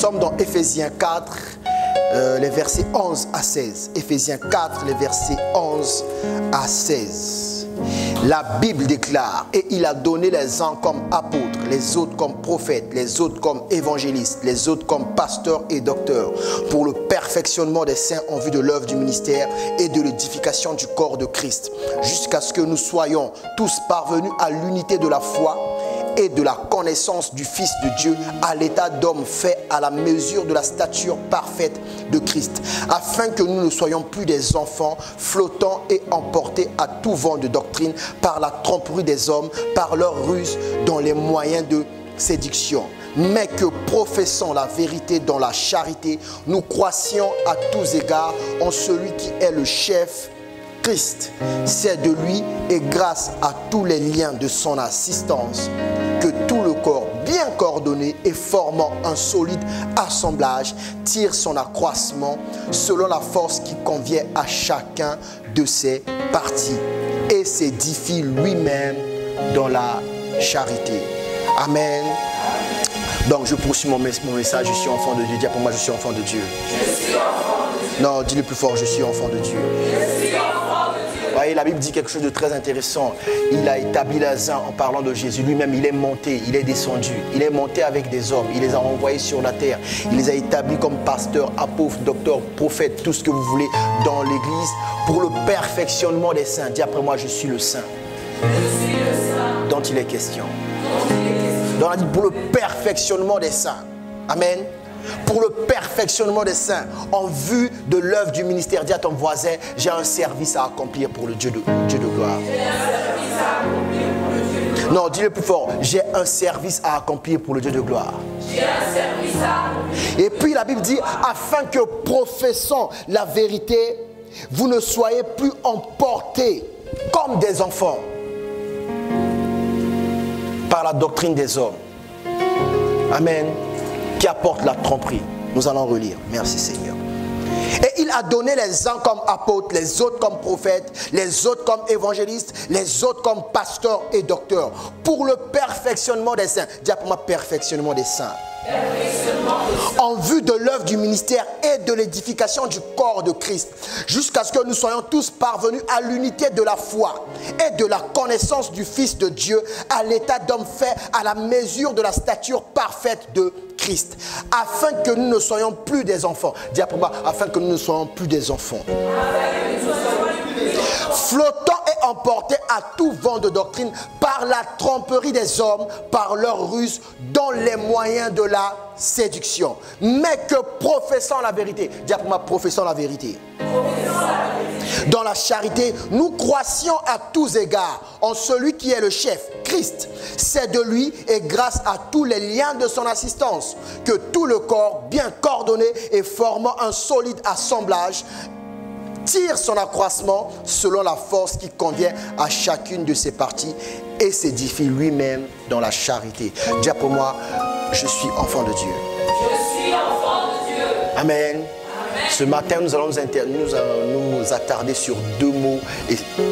sommes dans Éphésiens 4, les versets 11 à 16. Éphésiens 4, les versets 11 à 16. La Bible déclare: et il a donné les uns comme apôtres, les autres comme prophètes, les autres comme évangélistes, les autres comme pasteurs et docteurs, pour le perfectionnement des saints en vue de l'œuvre du ministère et de l'édification du corps de Christ, jusqu'à ce que nous soyons tous parvenus à l'unité de la foi et de la connaissance du Fils de Dieu, à l'état d'homme fait à la mesure de la stature parfaite de Christ, afin que nous ne soyons plus des enfants flottants et emportés à tout vent de doctrine par la tromperie des hommes, par leur ruse dans les moyens de séduction, mais que professant la vérité dans la charité, nous croissions à tous égards en celui qui est le chef, Christ. C'est de lui et grâce à tous les liens de son assistance que tout le corps bien coordonné et formant un solide assemblage tire son accroissement selon la force qui convient à chacun de ses parties et s'édifie lui-même dans la charité. Amen. Donc je poursuis mon message. Je suis enfant de Dieu. Dis pour moi, je suis enfant de Dieu. Je suis enfant de Dieu. Non, dis-le plus fort, je suis enfant de Dieu. Je suis enfant de Dieu. Voyez, la Bible dit quelque chose de très intéressant. Il a établi les uns en parlant de Jésus. Lui-même, il est monté, il est descendu. Il est monté avec des hommes. Il les a envoyés sur la terre. Il les a établis comme pasteurs, apôtres, docteurs, prophètes, tout ce que vous voulez dans l'église pour le perfectionnement des saints. Dis après moi, je suis le saint. Je suis le saint dont il est question. dont il est question. Donc on a dit pour le perfectionnement des saints. Amen. Pour le perfectionnement des saints, en vue de l'œuvre du ministère. Dis à ton voisin, j'ai un service à accomplir pour le Dieu de gloire. Non, dis-le plus fort. J'ai un service à accomplir pour le Dieu de gloire. J'ai un service à accomplir. Et puis la Bible dit, afin que professant la vérité, vous ne soyez plus emportés comme des enfants par la doctrine des hommes. Amen. Qui apporte la tromperie. Nous allons relire. Merci Seigneur. Et il a donné les uns comme apôtres, les autres comme prophètes, les autres comme évangélistes, les autres comme pasteurs et docteurs, pour le perfectionnement des saints. Dis pour moi, perfectionnement des saints. En vue de l'œuvre du ministère et de l'édification du corps de Christ, jusqu'à ce que nous soyons tous parvenus à l'unité de la foi et de la connaissance du Fils de Dieu, à l'état d'homme fait à la mesure de la stature parfaite de Christ, afin que nous ne soyons plus des enfants. Dis pour moi, afin que nous ne soyons plus des enfants. Flottant et emportés à tout vent de doctrine par la tromperie des hommes, par leur ruse, dans les moyens de la séduction. Mais que professant la vérité, dis pour moi, professant la vérité. Dans la charité, nous croissions à tous égards en celui qui est le chef, Christ. C'est de lui et grâce à tous les liens de son assistance que tout le corps, bien coordonné et formant un solide assemblage, tire son accroissement selon la force qui convient à chacune de ses parties et s'édifie lui-même dans la charité. Dis pour moi, je suis enfant de Dieu. Je suis enfant de Dieu. Amen. Ce matin, nous allons nous attarder sur deux mots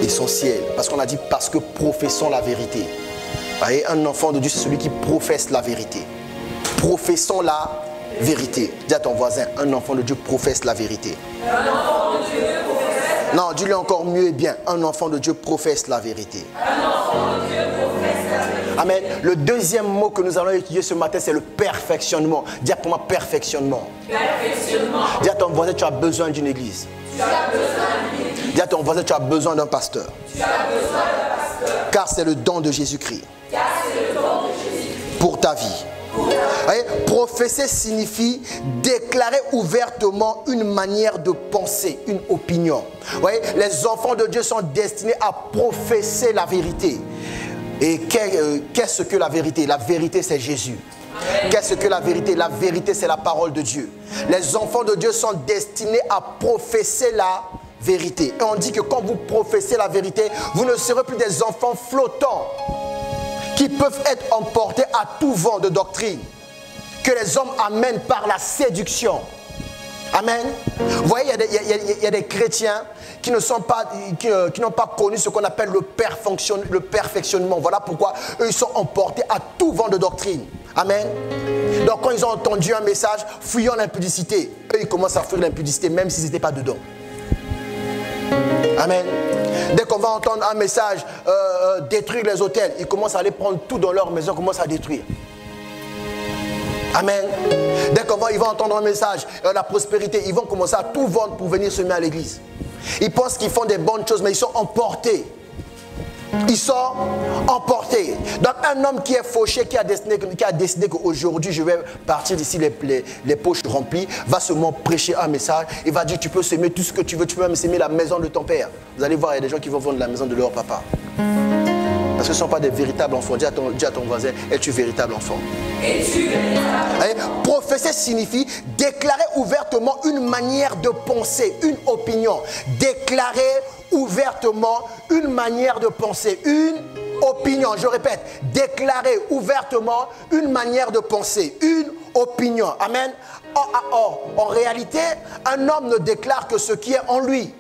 essentiels. Parce qu'on a dit, parce que professons la vérité. Vous voyez, un enfant de Dieu, c'est celui qui professe la vérité. Professons la vérité. Dis à ton voisin, un enfant de Dieu professe la vérité. Un enfant de Dieu professe. Non, dis-le encore mieux et bien. Un enfant de Dieu professe la vérité. Un enfant de Dieu professe la vérité. Amen. Le deuxième mot que nous allons étudier ce matin, c'est le perfectionnement. Dis pour moi, perfectionnement. Perfectionnement. Dis à ton voisin, tu as besoin d'une église. Tu as besoin d'une église. Dis à ton voisin, tu as besoin d'un pasteur. Tu as besoin d'un pasteur. Car c'est le don de Jésus-Christ. Car c'est le don de Jésus-Christ. Pour ta vie. Voyez, professer signifie déclarer ouvertement une manière de penser, une opinion. Voyez, les enfants de Dieu sont destinés à professer la vérité. Et qu'est-ce que la vérité? La vérité, c'est Jésus. Qu'est-ce que la vérité? La vérité, c'est la parole de Dieu. Les enfants de Dieu sont destinés à professer la vérité. Et on dit que quand vous professez la vérité, vous ne serez plus des enfants flottants qui peuvent être emportés à tout vent de doctrine que les hommes amènent par la séduction. Amen. Vous voyez, il y a des chrétiens qui n'ont pas connu ce qu'on appelle le perfectionnement. Voilà pourquoi eux, ils sont emportés à tout vent de doctrine. Amen. Donc quand ils ont entendu un message, fuyant l'impudicité, eux ils commencent à fuir l'impudicité même s'ils n'étaient pas dedans. Amen. Dès qu'on va entendre un message, détruire les hôtels, ils commencent à aller prendre tout dans leur maison, commencent à détruire. Amen. Dès qu'ils vont entendre un message, la prospérité, ils vont commencer à tout vendre pour venir se mettre à l'église. Ils pensent qu'ils font des bonnes choses, mais ils sont emportés. Ils sont emportés. Donc un homme qui est fauché, qui a décidé qu'aujourd'hui je vais partir d'ici les poches remplies, va seulement prêcher un message. Il va dire tu peux s'aimer tout ce que tu veux, tu peux même s'aimer la maison de ton père. Vous allez voir, il y a des gens qui vont vendre la maison de leur papa. Parce que ce ne sont pas des véritables enfants. Dis à ton voisin, es-tu véritable enfant? Es-tu véritable? Prophétie signifie déclarer ouvertement une manière de penser, une opinion. Déclarer ouvertement une manière de penser, une opinion. Je répète, déclarer ouvertement une manière de penser, une opinion. Amen. En réalité, un homme ne déclare que ce qui est en lui.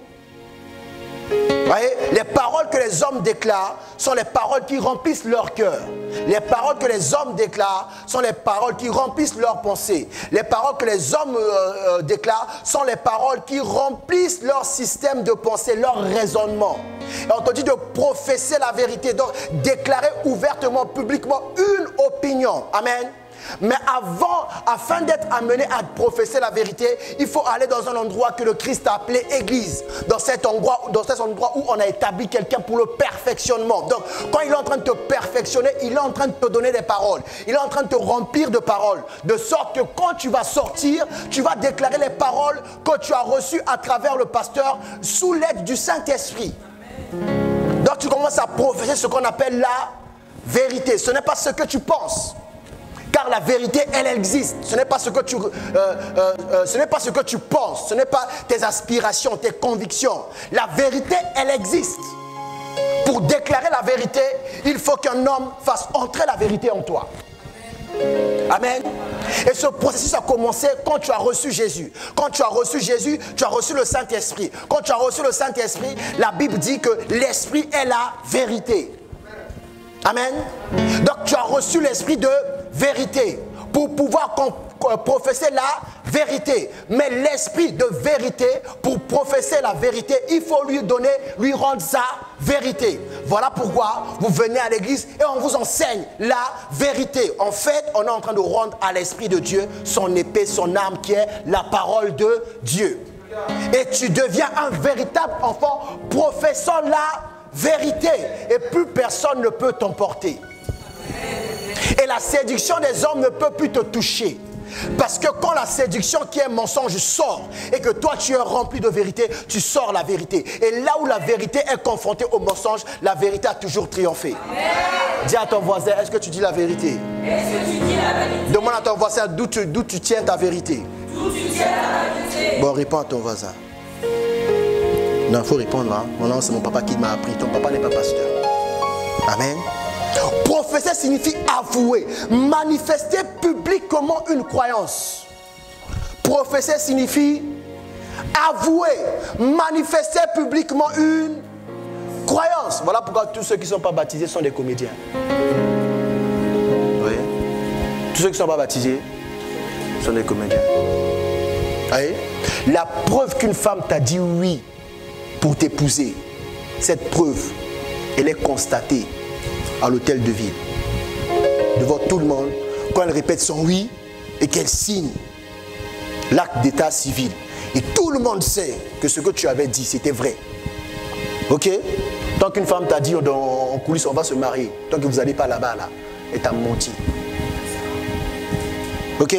Voyez, les paroles que les hommes déclarent sont les paroles qui remplissent leur cœur. Les paroles que les hommes déclarent sont les paroles qui remplissent leurs pensées. Les paroles que les hommes déclarent sont les paroles qui remplissent leur système de pensée, leur raisonnement. Et on te dit de professer la vérité, donc déclarer ouvertement, publiquement une opinion. Amen. Mais afin d'être amené à professer la vérité, il faut aller dans un endroit que le Christ a appelé église. Dans cet endroit où on a établi quelqu'un pour le perfectionnement. Donc, quand il est en train de te perfectionner, il est en train de te donner des paroles. Il est en train de te remplir de paroles. De sorte que quand tu vas sortir, tu vas déclarer les paroles que tu as reçues à travers le pasteur sous l'aide du Saint-Esprit. Donc, tu commences à professer ce qu'on appelle la vérité. Ce n'est pas ce que tu penses. Car la vérité, elle existe. Ce n'est pas ce que tu penses. Ce n'est pas tes aspirations, tes convictions. La vérité, elle existe. Pour déclarer la vérité, il faut qu'un homme fasse entrer la vérité en toi. Amen. Et ce processus a commencé quand tu as reçu Jésus. Quand tu as reçu Jésus, tu as reçu le Saint-Esprit. Quand tu as reçu le Saint-Esprit, la Bible dit que l'Esprit est la vérité. Amen. Donc tu as reçu l'esprit de vérité pour pouvoir professer la vérité. Mais l'esprit de vérité, pour professer la vérité, il faut lui rendre sa vérité. Voilà pourquoi vous venez à l'église et on vous enseigne la vérité. En fait, on est en train de rendre à l'esprit de Dieu son épée, son arme qui est la parole de Dieu. Et tu deviens un véritable enfant professant la vérité, et plus personne ne peut t'emporter. Et la séduction des hommes ne peut plus te toucher. Parce que quand la séduction qui est mensonge sort et que toi tu es rempli de vérité, tu sors la vérité. Et là où la vérité est confrontée au mensonge, la vérité a toujours triomphé. Amen. Dis à ton voisin, est-ce que tu dis la vérité? Est-ce que tu dis la vérité? Demande à ton voisin d'où tu tiens ta vérité. D'où tu tiens ta vérité? Bon, réponds à ton voisin. Non, il faut répondre. Hein. Mon nom, c'est mon papa qui m'a appris. Ton papa n'est pas pasteur. Amen. Professer signifie avouer, manifester publiquement une croyance. Professer signifie avouer, manifester publiquement une croyance. Voilà pourquoi tous ceux qui ne sont pas baptisés sont des comédiens. Oui. Tous ceux qui ne sont pas baptisés sont des comédiens. Oui. La preuve qu'une femme t'a dit oui pour t'épouser, cette preuve, elle est constatée à l'hôtel de ville, devant tout le monde, quand elle répète son oui et qu'elle signe l'acte d'état civil. Et tout le monde sait que ce que tu avais dit, c'était vrai. Ok? Tant qu'une femme t'a dit en coulisses, on va se marier, tant que vous n'allez pas là-bas, là, elle t'a menti. Ok?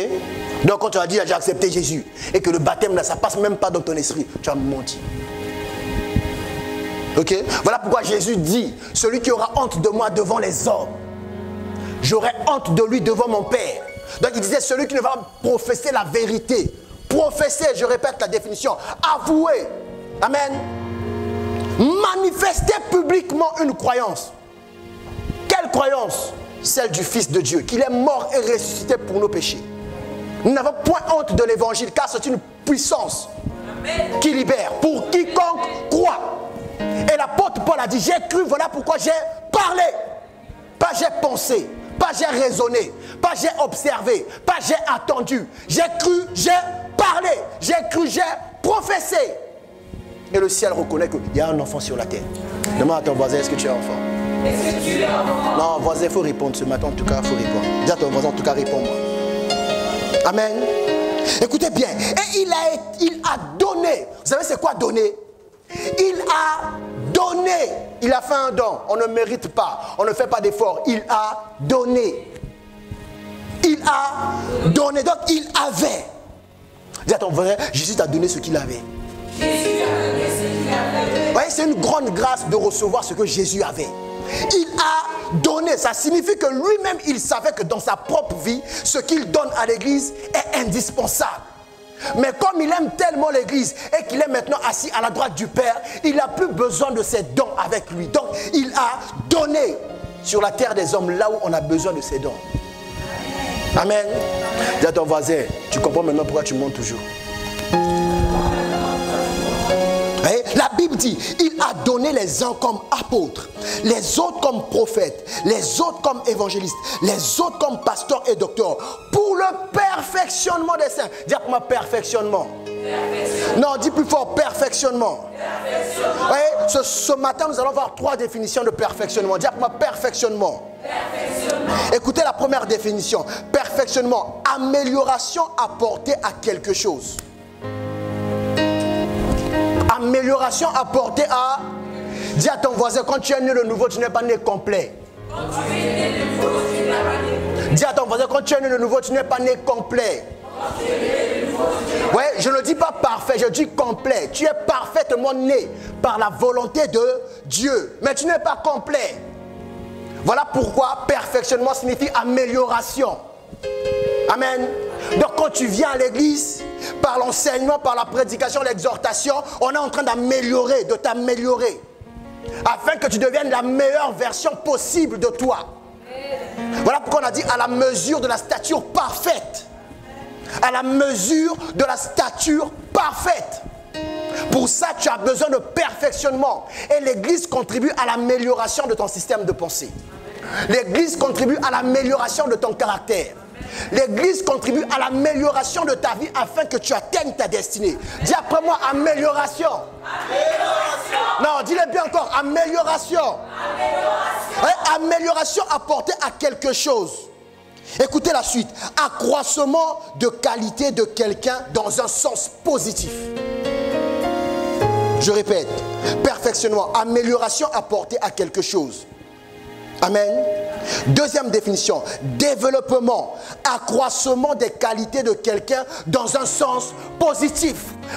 Donc quand tu as dit j'ai accepté Jésus et que le baptême, là, ça ne passe même pas dans ton esprit, tu as menti. Ok? Voilà pourquoi Jésus dit, celui qui aura honte de moi devant les hommes, j'aurai honte de lui devant mon Père. Donc il disait, celui qui ne va professer la vérité, professer, je répète la définition, avouer, amen, manifester publiquement une croyance. Quelle croyance? Celle du Fils de Dieu, qu'il est mort et ressuscité pour nos péchés. Nous n'avons point honte de l'évangile, car c'est une puissance qui libère pour quiconque croit. Et l'apôtre Paul a dit, j'ai cru, voilà pourquoi j'ai parlé. Pas j'ai pensé, pas j'ai raisonné, pas j'ai observé, pas j'ai attendu. J'ai cru, j'ai parlé, j'ai cru, j'ai professé. Et le ciel reconnaît qu'il y a un enfant sur la terre. Demande à ton voisin, est-ce que tu es enfant? Est-ce que tu es enfant? Non, voisin, il faut répondre ce matin, en tout cas, il faut répondre. Dis à ton voisin, en tout cas, réponds-moi. Amen. Écoutez bien. Et il a donné. Vous savez c'est quoi donner? Il a donné. Il a fait un don. On ne mérite pas. On ne fait pas d'effort. Il a donné. Il a donné. Donc il avait. Dis à ton voisin, Jésus t'a donné ce qu'il avait. Jésus a donné ce qu'il avait. Vous voyez, c'est une grande grâce de recevoir ce que Jésus avait. Il a donné. Ça signifie que lui-même, il savait que dans sa propre vie, ce qu'il donne à l'église est indispensable. Mais comme il aime tellement l'église et qu'il est maintenant assis à la droite du Père, il n'a plus besoin de ses dons avec lui. Donc, il a donné sur la terre des hommes là où on a besoin de ses dons. Amen. Dis à ton voisin, tu comprends maintenant pourquoi tu montes toujours. La Bible dit, il a donné les uns comme apôtres, les autres comme prophètes, les autres comme évangélistes, les autres comme pasteurs et docteurs, pour le perfectionnement des saints. Dis pour moi perfectionnement. Non, dis plus fort, perfectionnement. Perfectionnement. Ce matin, nous allons voir 3 définitions de perfectionnement. Dis pour moi perfectionnement. Écoutez la première définition. Perfectionnement, amélioration apportée à quelque chose. Amélioration apportée à... Dis à ton voisin, quand tu es né de nouveau, tu n'es pas né complet. Quand tu es né de nouveau, tu n'es pas né. Dis à ton voisin, quand tu es né de nouveau, tu n'es pas né complet. Quand tu es né de nouveau, tu n'es pas né. Ouais, je ne dis pas parfait, je dis complet. Tu es parfaitement né par la volonté de Dieu. Mais tu n'es pas complet. Voilà pourquoi perfectionnement signifie amélioration. Amen. Donc quand tu viens à l'église, par l'enseignement, par la prédication, l'exhortation, on est en train d'améliorer, de t'améliorer. Afin que tu deviennes la meilleure version possible de toi. Voilà pourquoi on a dit à la mesure de la stature parfaite. À la mesure de la stature parfaite. Pour ça, tu as besoin de perfectionnement. Et l'église contribue à l'amélioration de ton système de pensée. L'église contribue à l'amélioration de ton caractère. L'église contribue à l'amélioration de ta vie afin que tu atteignes ta destinée. Dis après moi, amélioration. Amélioration. Non, dis-le bien encore, amélioration. Amélioration. Ouais, amélioration apportée à quelque chose. Écoutez la suite. Accroissement de qualité de quelqu'un dans un sens positif. Je répète, perfectionnement, amélioration apportée à quelque chose. Amen. Deuxième définition, développement, accroissement des qualités de quelqu'un dans un sens positif.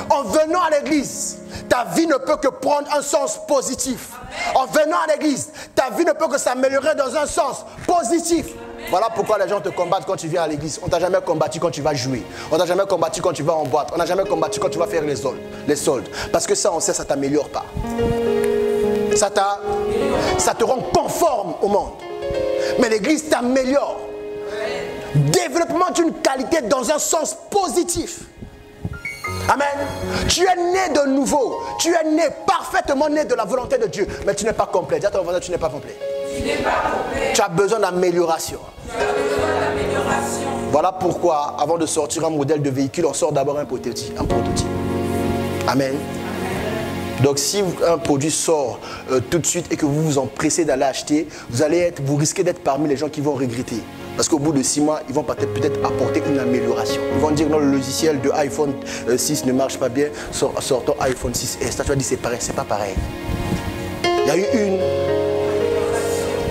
En venant à l'église, ta vie ne peut que prendre un sens positif. En venant à l'église, ta vie ne peut que s'améliorer dans un sens positif. Voilà pourquoi les gens te combattent quand tu viens à l'église. On ne t'a jamais combattu quand tu vas jouer. On ne t'a jamais combattu quand tu vas en boîte. On n'a jamais combattu quand tu vas faire les soldes. Parce que ça, on sait, ça ne t'améliore pas. Ça te rend conforme au monde. Mais l'église t'améliore. Développement d'une qualité dans un sens positif. Amen. Tu es né de nouveau. Tu es né, parfaitement né de la volonté de Dieu. Mais tu n'es pas complet. Dis à ton voisin, tu n'es pas complet. Tu n'es pas complet. Tu as besoin d'amélioration. Tu as besoin d'amélioration. Voilà pourquoi, avant de sortir un modèle de véhicule, on sort d'abord un prototype. Amen. Donc si un produit sort tout de suite et que vous vous empressez d'aller acheter, vous risquez d'être parmi les gens qui vont regretter. Parce qu'au bout de 6 mois, ils vont peut-être apporter une amélioration. Ils vont dire non, le logiciel de iPhone 6 ne marche pas bien, sortons iPhone 6S. Là, tu vas dire c'est pareil, c'est pas pareil. Il y a eu une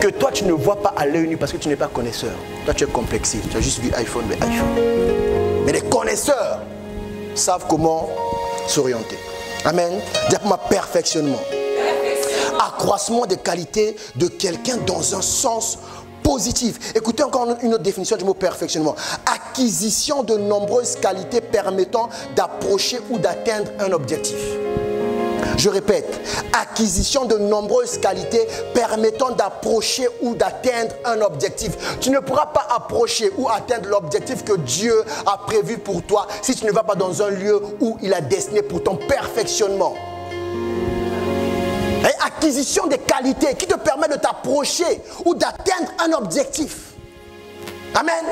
que toi tu ne vois pas à l'œil nu parce que tu n'es pas connaisseur. Toi tu es complexé, tu as juste vu iPhone, mais iPhone. Mais les connaisseurs savent comment s'orienter. Amen. Dis pour moi perfectionnement. Accroissement des qualités de quelqu'un dans un sens positif. Écoutez encore une autre définition du mot perfectionnement. Acquisition de nombreuses qualités permettant d'approcher ou d'atteindre un objectif. Je répète, acquisition de nombreuses qualités permettant d'approcher ou d'atteindre un objectif. Tu ne pourras pas approcher ou atteindre l'objectif que Dieu a prévu pour toi si tu ne vas pas dans un lieu où il a destiné pour ton perfectionnement. Et acquisition des qualités qui te permettent de t'approcher ou d'atteindre un objectif. Amen.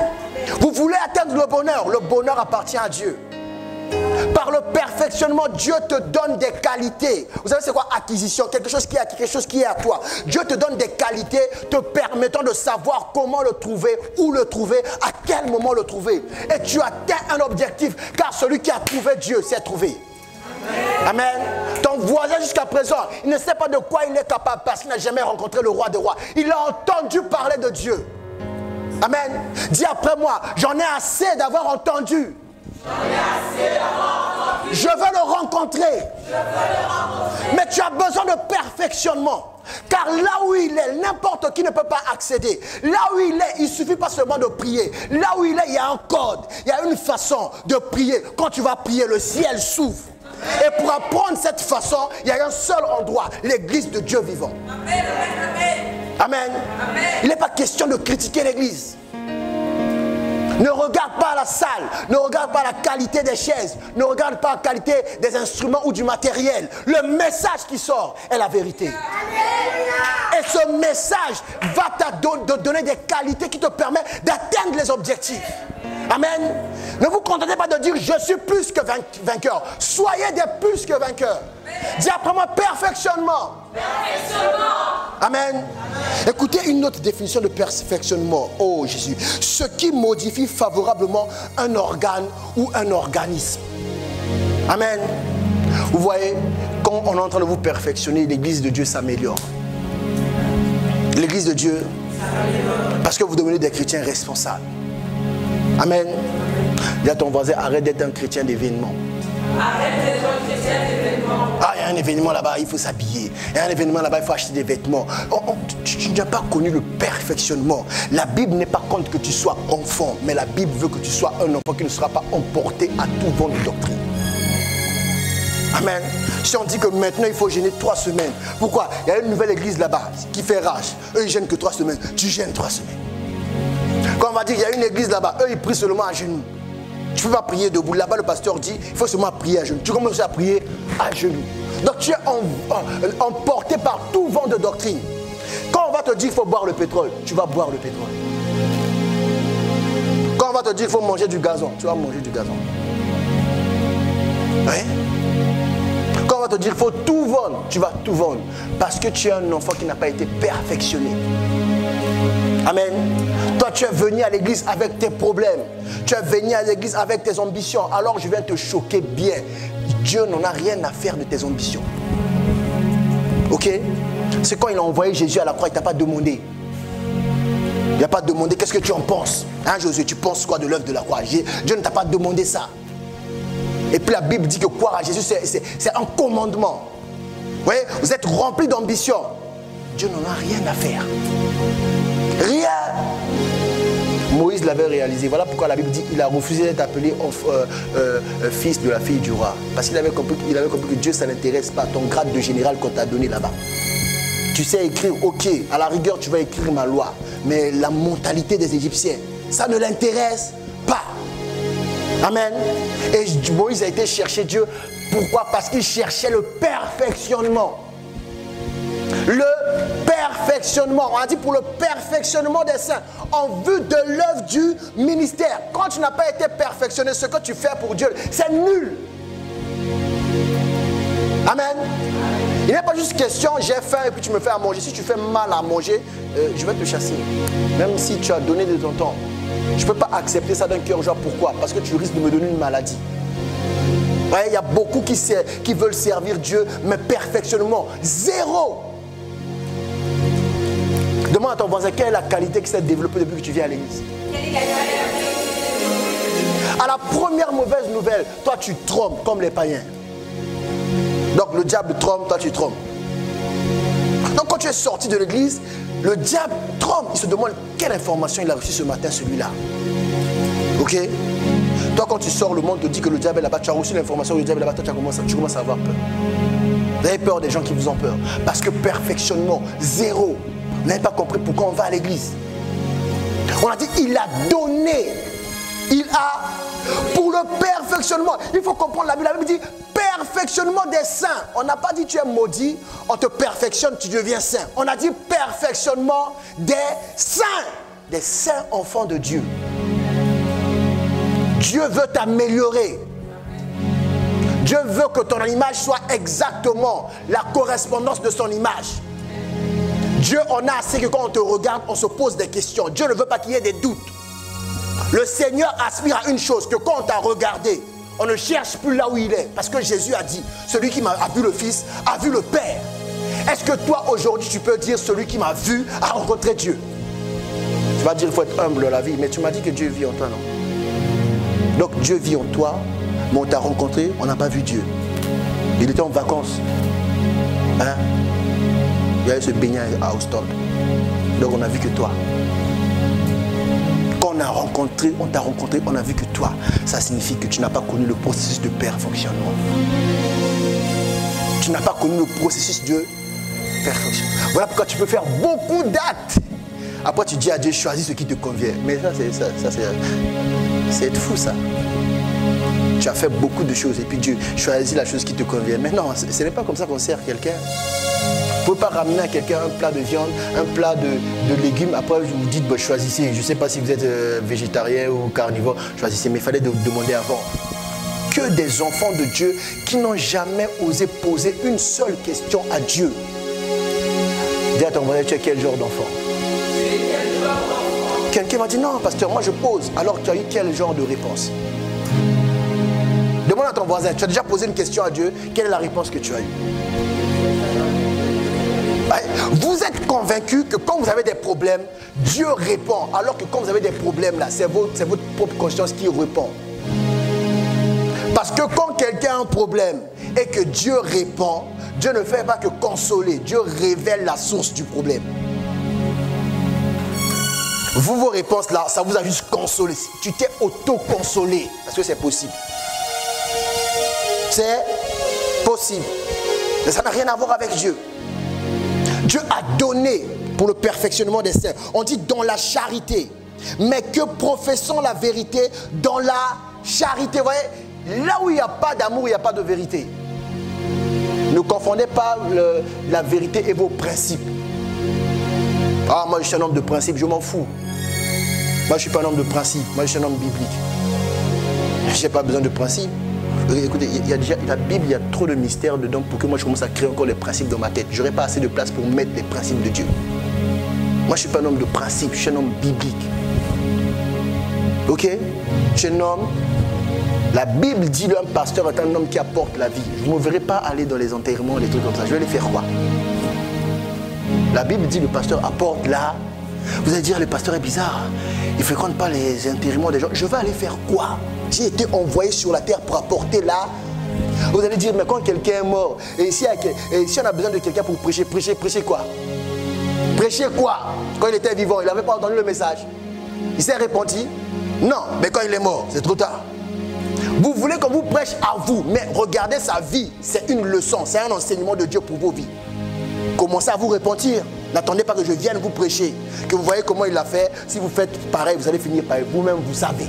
Vous voulez atteindre le bonheur appartient à Dieu. Par le perfectionnement, Dieu te donne des qualités. Vous savez c'est quoi acquisition? Quelque chose qui est acquis, quelque chose qui est à toi. Dieu te donne des qualités te permettant de savoir comment le trouver, où le trouver, à quel moment le trouver. Et tu atteins un objectif, car celui qui a trouvé Dieu s'est trouvé. Amen. Ton voisin jusqu'à présent, il ne sait pas de quoi il est capable parce qu'il n'a jamais rencontré le roi des rois. Il a entendu parler de Dieu. Amen. Dis après moi, j'en ai assez d'avoir entendu. Je veux le rencontrer. Mais tu as besoin de perfectionnement. Car là où il est, n'importe qui ne peut pas accéder. Là où il est, il ne suffit pas seulement de prier. Là où il est, il y a un code. Il y a une façon de prier. Quand tu vas prier, le ciel s'ouvre. Et pour apprendre cette façon, il y a un seul endroit, l'église de Dieu vivant. Amen. Amen. Amen. Il n'est pas question de critiquer l'église. Ne regarde pas la salle, ne regarde pas la qualité des chaises, ne regarde pas la qualité des instruments ou du matériel. Le message qui sort est la vérité. Et ce message va te donner des qualités qui te permettent d'atteindre les objectifs. Amen. Ne vous contentez pas de dire je suis plus que vainqueur. Soyez des plus que vainqueurs. Dis après moi perfectionnement. Amen. Écoutez une autre définition de perfectionnement. Oh Jésus. Ce qui modifie favorablement un organe ou un organisme. Amen. Vous voyez, quand on est en train de vous perfectionner, l'église de Dieu s'améliore. L'église de Dieu, parce que vous devenez des chrétiens responsables. Amen. Dis à ton voisin, arrête d'être un chrétien d'événement. Arrête d'être un chrétien d'événement. Ah, il y a un événement là-bas, il faut s'habiller. Il y a un événement là-bas, il faut acheter des vêtements. Tu n'as pas connu le perfectionnement. La Bible n'est pas contre que tu sois enfant, mais la Bible veut que tu sois un enfant qui ne sera pas emporté à tout vent de doctrine. Amen. Si on dit que maintenant il faut gêner 3 semaines, pourquoi? Il y a une nouvelle église là-bas qui fait rage. Eux, ils gênent que 3 semaines. Tu gênes 3 semaines. Quand on va dire qu'il y a une église là-bas, eux, ils prient seulement à genoux. Tu ne peux pas prier debout. Là-bas, le pasteur dit il faut seulement prier à genoux. Tu commences à prier à genoux. Donc tu es emporté par tout vent de doctrine. Quand on va te dire qu'il faut boire le pétrole, tu vas boire le pétrole. Quand on va te dire qu'il faut manger du gazon, tu vas manger du gazon. Oui? Quand on va te dire qu'il faut tout vendre, tu vas tout vendre. Parce que tu es un enfant qui n'a pas été perfectionné. Amen. Toi, tu es venu à l'église avec tes problèmes. Tu es venu à l'église avec tes ambitions. Alors, je viens te choquer bien. Dieu n'en a rien à faire de tes ambitions. Ok? C'est quand il a envoyé Jésus à la croix, il ne t'a pas demandé. Il n'a pas demandé qu'est-ce que tu en penses. Hein, Josué, tu penses quoi de l'œuvre de la croix? Dieu ne t'a pas demandé ça. Et puis la Bible dit que croire à Jésus, c'est un commandement. Vous voyez, vous êtes remplis d'ambition. Dieu n'en a rien à faire. Rien. Moïse l'avait réalisé. Voilà pourquoi la Bible dit qu'il a refusé d'être appelé fils de la fille du roi. Parce qu'il avait compris que Dieu, ça n'intéresse pas ton grade de général qu'on t'a donné là-bas. Tu sais écrire, ok, à la rigueur tu vas écrire ma loi. Mais la mentalité des Égyptiens, ça ne l'intéresse pas. Amen. Et Moïse a été chercher Dieu. Pourquoi? Parce qu'il cherchait le perfectionnement. Le perfectionnement. On a dit pour le perfectionnement des saints. En vue de l'œuvre du ministère. Quand tu n'as pas été perfectionné, ce que tu fais pour Dieu, c'est nul. Amen. Il n'est pas juste question, j'ai faim et puis tu me fais à manger. Si tu fais mal à manger, je vais te chasser. Même si tu as donné de ton temps. Je ne peux pas accepter ça d'un cœur joie. Pourquoi? Parce que tu risques de me donner une maladie. Ouais, il y a beaucoup qui veulent servir Dieu, mais perfectionnement, zéro. Demande à ton voisin, quelle est la qualité qui s'est développée depuis que tu viens à l'église? À la première mauvaise nouvelle, toi tu trompes comme les païens. Donc le diable trompe, toi tu trompes. Donc quand tu es sorti de l'église, le diable trompe. Il se demande quelle information il a reçue ce matin, celui-là. Ok? Toi quand tu sors, le monde te dit que le diable est là-bas. Tu as reçu l'information que le diable est là-bas, toi tu commences à avoir peur. Vous avez peur des gens qui vous ont peur. Parce que perfectionnement, zéro. Vous n'avez pas compris pourquoi on va à l'église. On a dit, il a donné. Il a, pour le perfectionnement. Il faut comprendre la Bible. La Bible dit, perfectionnement des saints. On n'a pas dit tu es maudit, on te perfectionne, tu deviens saint. On a dit perfectionnement des saints. des saints enfants de Dieu. Dieu veut t'améliorer. Dieu veut que ton image soit exactement la correspondance de son image. Dieu en a assez que quand on te regarde, on se pose des questions. Dieu ne veut pas qu'il y ait des doutes. Le Seigneur aspire à une chose, que quand on t'a regardé, on ne cherche plus là où il est. Parce que Jésus a dit, celui qui a vu le Fils a vu le Père. Est-ce que toi aujourd'hui tu peux dire, celui qui m'a vu a rencontré Dieu? Tu vas dire, il faut être humble dans la vie, mais tu m'as dit que Dieu vit en toi, non? Donc Dieu vit en toi, mais on t'a rencontré, on n'a pas vu Dieu. Il était en vacances. Hein? Il allait se baigner à Houston. Donc on n'a vu que toi. Quand on a rencontré, on t'a rencontré, on n'a vu que toi. Ça signifie que tu n'as pas connu le processus de perfectionnement. Tu n'as pas connu le processus de perfectionnement. Voilà pourquoi tu peux faire beaucoup d'actes. Après tu dis à Dieu, choisis ce qui te convient. Mais ça c'est être fou ça. Tu as fait beaucoup de choses et puis Dieu choisit la chose qui te convient. Mais non, ce n'est pas comme ça qu'on sert quelqu'un. Vous ne pouvez pas ramener à quelqu'un un plat de viande, un plat de légumes. Après, vous dites, bah, choisissez. Je ne sais pas si vous êtes végétarien ou carnivore, choisissez. Mais il fallait demander avant. Que des enfants de Dieu qui n'ont jamais osé poser une seule question à Dieu. Dis à ton voisin, tu es quel genre d'enfant? Quelqu'un m'a dit, non, pasteur, moi je pose. Alors tu as eu quel genre de réponse? Demande à ton voisin, tu as déjà posé une question à Dieu, quelle est la réponse que tu as eue? Vous êtes convaincu que quand vous avez des problèmes, Dieu répond. Alors que quand vous avez des problèmes, là, c'est votre propre conscience qui répond. Parce que quand quelqu'un a un problème et que Dieu répond, Dieu ne fait pas que consoler. Dieu révèle la source du problème. Vous, vos réponses là, ça vous a juste consolé. Tu t'es auto-consolé. Parce que c'est possible. C'est possible. Mais ça n'a rien à voir avec Dieu. Dieu a donné pour le perfectionnement des saints. On dit dans la charité. Mais que professons la vérité dans la charité. Vous voyez, là où il n'y a pas d'amour, il n'y a pas de vérité. Ne confondez pas la vérité et vos principes. Ah, moi je suis un homme de principe, je m'en fous. Moi je ne suis pas un homme de principe, moi je suis un homme biblique. Je n'ai pas besoin de principe. Écoutez, la Bible, il y a trop de mystères dedans pour que moi je commence à créer encore les principes dans ma tête. Je n'aurai pas assez de place pour mettre les principes de Dieu. Moi je ne suis pas un homme de principe, je suis un homme biblique. Ok? Je suis un homme. La Bible dit qu'un pasteur est un homme qui apporte la vie. Je ne me verrai pas aller dans les enterrements, les trucs comme ça. Je vais les faire quoi? La Bible dit que le pasteur apporte la... Vous allez dire, le pasteur est bizarre. Il ne fréquente pas les enterrements des gens. Je vais aller faire quoi? J'ai été envoyé sur la terre pour apporter la... Vous allez dire, mais quand quelqu'un est mort, et si on a besoin de quelqu'un pour prêcher quoi? Prêcher quoi? Quand il était vivant, il n'avait pas entendu le message. Il s'est repenti? Non, mais quand il est mort, c'est trop tard. Vous voulez qu'on vous prêche à vous, mais regardez sa vie, c'est une leçon, c'est un enseignement de Dieu pour vos vies. Commencez à vous repentir. N'attendez pas que je vienne vous prêcher, que vous voyez comment il l'a fait. Si vous faites pareil, vous allez finir par vous-même, vous savez.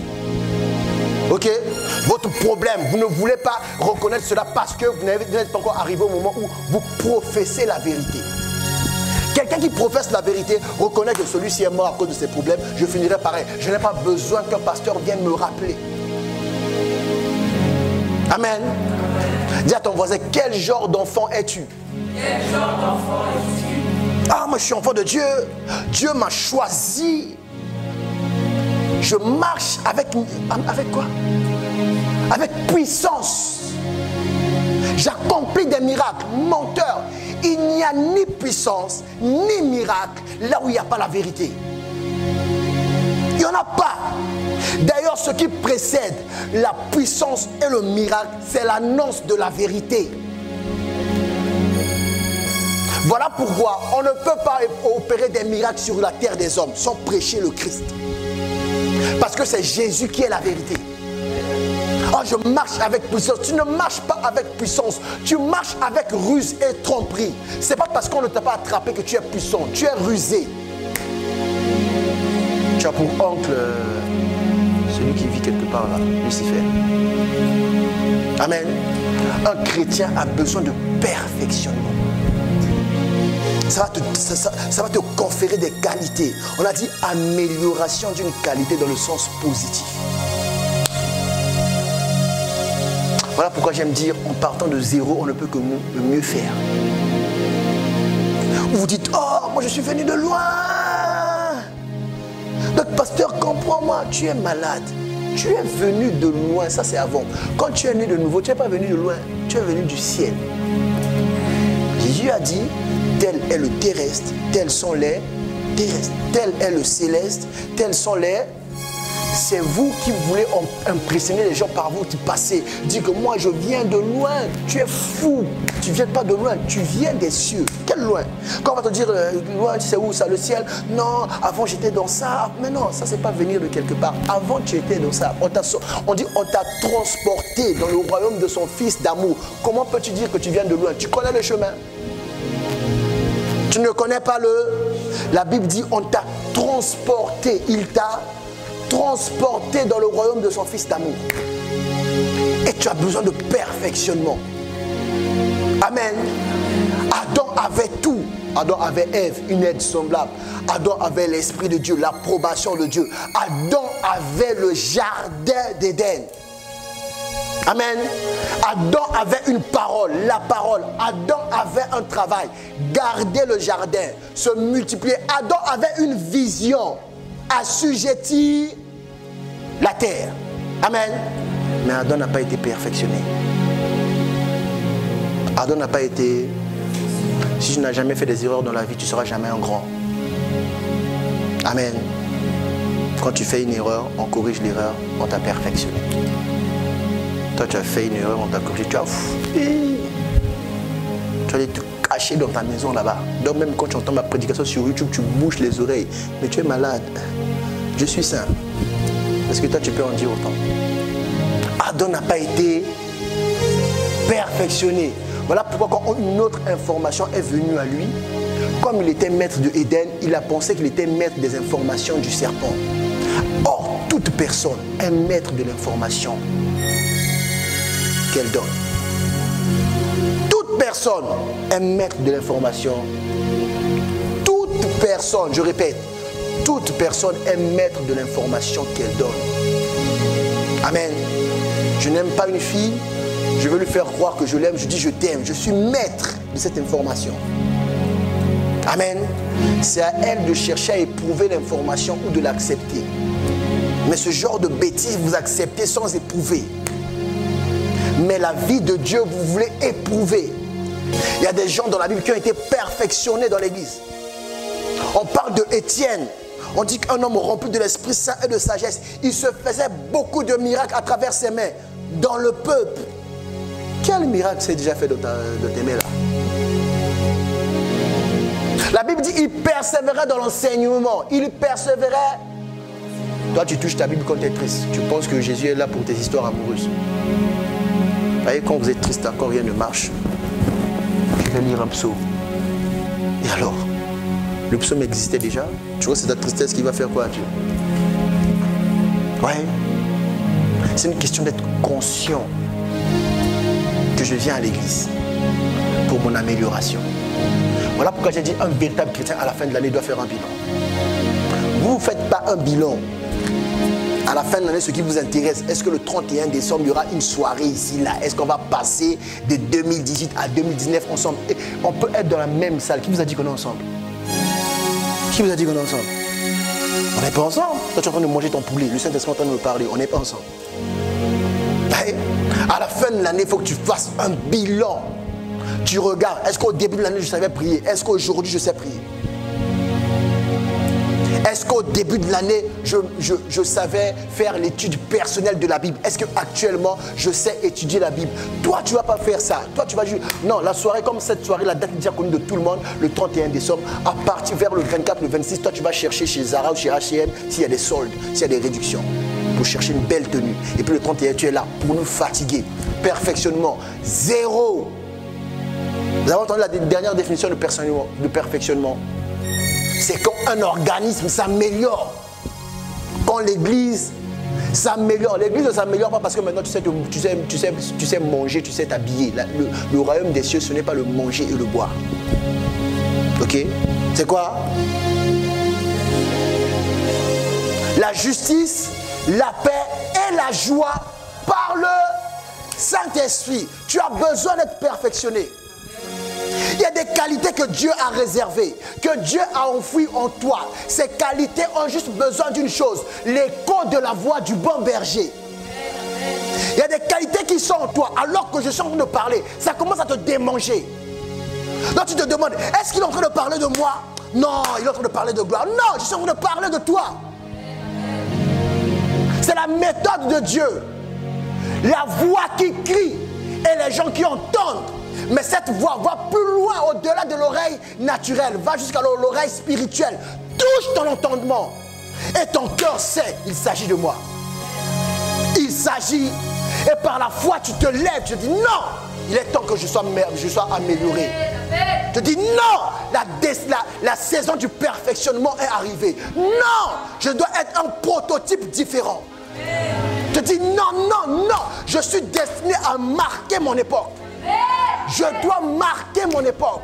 Ok? Votre problème, vous ne voulez pas reconnaître cela parce que vous n'êtes pas encore arrivé au moment où vous professez la vérité. Quelqu'un qui professe la vérité reconnaît que celui-ci est mort à cause de ses problèmes. Je finirai pareil. Je n'ai pas besoin qu'un pasteur vienne me rappeler. Amen. Dis à ton voisin, quel genre d'enfant es-tu? Quel genre d'enfant es-tu? Ah, moi je suis enfant de Dieu. Dieu m'a choisi. Je marche avec quoi? Avec puissance. J'accomplis des miracles. Menteur. Il n'y a ni puissance, ni miracle là où il n'y a pas la vérité. Il n'y en a pas. D'ailleurs, ce qui précède la puissance et le miracle, c'est l'annonce de la vérité. Voilà pourquoi on ne peut pas opérer des miracles sur la terre des hommes sans prêcher le Christ. Parce que c'est Jésus qui est la vérité. Oh, je marche avec puissance. Tu ne marches pas avec puissance. Tu marches avec ruse et tromperie. Ce n'est pas parce qu'on ne t'a pas attrapé que tu es puissant. Tu es rusé. Tu as pour oncle celui qui vit quelque part là, Lucifer. Amen. Un chrétien a besoin de perfectionnement. ça va te conférer des qualités. On a dit amélioration d'une qualité dans le sens positif. Voilà pourquoi j'aime dire, en partant de zéro, on ne peut que mieux faire. Vous dites, oh, moi je suis venu de loin. Notre pasteur, comprends-moi, tu es malade. Tu es venu de loin, ça c'est avant. Quand tu es né de nouveau, tu n'es pas venu de loin, tu es venu du ciel. Jésus a dit, tel est le terrestre, tels sont les terrestres. Tel est le céleste, tels sont les... C'est vous qui voulez impressionner les gens par vous qui passez. Dis que moi je viens de loin. Tu es fou. Tu ne viens pas de loin, tu viens des cieux. Quel loin? Quand on va te dire loin, tu sais où ça, le ciel? Non, avant j'étais dans ça. Mais non, ça c'est pas venir de quelque part. Avant tu étais dans ça. On dit on t'a transporté dans le royaume de son fils d'amour. Comment peux-tu dire que tu viens de loin? Tu connais le chemin? Tu ne connais pas La Bible dit on t'a transporté. Il t'a transporté dans le royaume de son fils d'amour. Et tu as besoin de perfectionnement. Amen. Adam avait tout. Adam avait Ève, une aide semblable. Adam avait l'Esprit de Dieu, l'approbation de Dieu. Adam avait le jardin d'Éden. Amen. Adam avait une parole, la parole. Adam avait un travail, garder le jardin, se multiplier. Adam avait une vision, assujettir la terre. Amen. Mais Adam n'a pas été perfectionné. Adam n'a pas été... Si tu n'as jamais fait des erreurs dans la vie, tu ne seras jamais un grand. Amen. Quand tu fais une erreur, on corrige l'erreur, on t'a perfectionné. Toi, tu as fait une erreur, on t'a corrigé, tu as allé te cacher dans ta maison là-bas. Donc même quand tu entends ma prédication sur YouTube, tu bouches les oreilles. Mais tu es malade. Je suis saint. Est-ce que toi, tu peux en dire autant? Adam n'a pas été perfectionné. Voilà pourquoi quand une autre information est venue à lui, comme il était maître de Éden, il a pensé qu'il était maître des informations du serpent. Or, toute personne est maître de l'information qu'elle donne. Toute personne est maître de l'information. Toute personne, je répète, toute personne est maître de l'information qu'elle donne. Amen. Je n'aime pas une fille, je veux lui faire croire que je l'aime, je dis je t'aime. Je suis maître de cette information. Amen. C'est à elle de chercher à éprouver l'information ou de l'accepter. Mais ce genre de bêtises, vous acceptez sans éprouver. Mais la vie de Dieu, vous voulez éprouver. Il y a des gens dans la Bible qui ont été perfectionnés dans l'église. On parle de Étienne. On dit qu'un homme rempli de l'Esprit Saint et de sagesse, il se faisait beaucoup de miracles à travers ses mains, dans le peuple. Quel miracle s'est déjà fait de tes mains là? La Bible dit qu'il persévérait dans l'enseignement. Il persévérait. Toi, tu touches ta Bible quand tu es triste. Tu penses que Jésus est là pour tes histoires amoureuses. Vous voyez, quand vous êtes triste, encore rien ne marche. Je vais lire un psaume. Et alors? Le psaume existait déjà. Tu vois, c'est ta tristesse qui va faire quoi à Dieu? Ouais. C'est une question d'être conscient que je viens à l'église pour mon amélioration. Voilà pourquoi j'ai dit un véritable chrétien à la fin de l'année doit faire un bilan. Vous ne faites pas un bilan. À la fin de l'année, ce qui vous intéresse, est-ce que le 31 décembre, il y aura une soirée ici, là? Est-ce qu'on va passer de 2018 à 2019 ensemble? Et on peut être dans la même salle. Qui vous a dit qu'on est ensemble? Qui vous a dit qu'on est ensemble? On n'est pas ensemble. Toi, tu es en train de manger ton poulet. Le Saint-Esprit est en train de me parler. On n'est pas ensemble. À la fin de l'année, il faut que tu fasses un bilan. Tu regardes. Est-ce qu'au début de l'année, je savais prier? Est-ce qu'aujourd'hui, je sais prier? Est-ce qu'au début de l'année, je savais faire l'étude personnelle de la Bible? Est-ce qu'actuellement, je sais étudier la Bible? Toi, tu ne vas pas faire ça. Toi, tu vas juste... Non, la soirée, comme cette soirée, la date est déjà connue de tout le monde, le 31 décembre, à partir vers le 24, le 26, toi, tu vas chercher chez Zara ou chez H&M s'il y a des soldes, s'il y a des réductions, pour chercher une belle tenue. Et puis le 31, tu es là pour nous fatiguer. Perfectionnement, zéro. Vous avez entendu la dernière définition de perfectionnement? C'est quand un organisme s'améliore. Quand l'église s'améliore. L'église ne s'améliore pas parce que maintenant tu sais manger, tu sais t'habiller. Le royaume des cieux, ce n'est pas le manger et le boire. Ok? C'est quoi? La justice, la paix et la joie par le Saint-Esprit. Tu as besoin d'être perfectionné. Il y a des qualités que Dieu a réservées, que Dieu a enfouies en toi. Ces qualités ont juste besoin d'une chose, l'écho de la voix du bon berger. Il y a des qualités qui sont en toi, alors que je suis en train de parler, ça commence à te démanger. Donc tu te demandes, est-ce qu'il est en train de parler de moi? Non, il est en train de parler de gloire. Non, je suis en train de parler de toi. C'est la méthode de Dieu. La voix qui crie et les gens qui entendent. Mais cette voix va plus loin, au-delà de l'oreille naturelle, va jusqu'à l'oreille spirituelle, touche ton entendement. Et ton cœur sait, il s'agit de moi. Il s'agit, et par la foi tu te lèves, tu te dis non, il est temps que je sois amélioré. Tu te dis non, la saison du perfectionnement est arrivée. Non, je dois être un prototype différent. Tu te dis non, non, non, je suis destiné à marquer mon époque. Je dois marquer mon époque.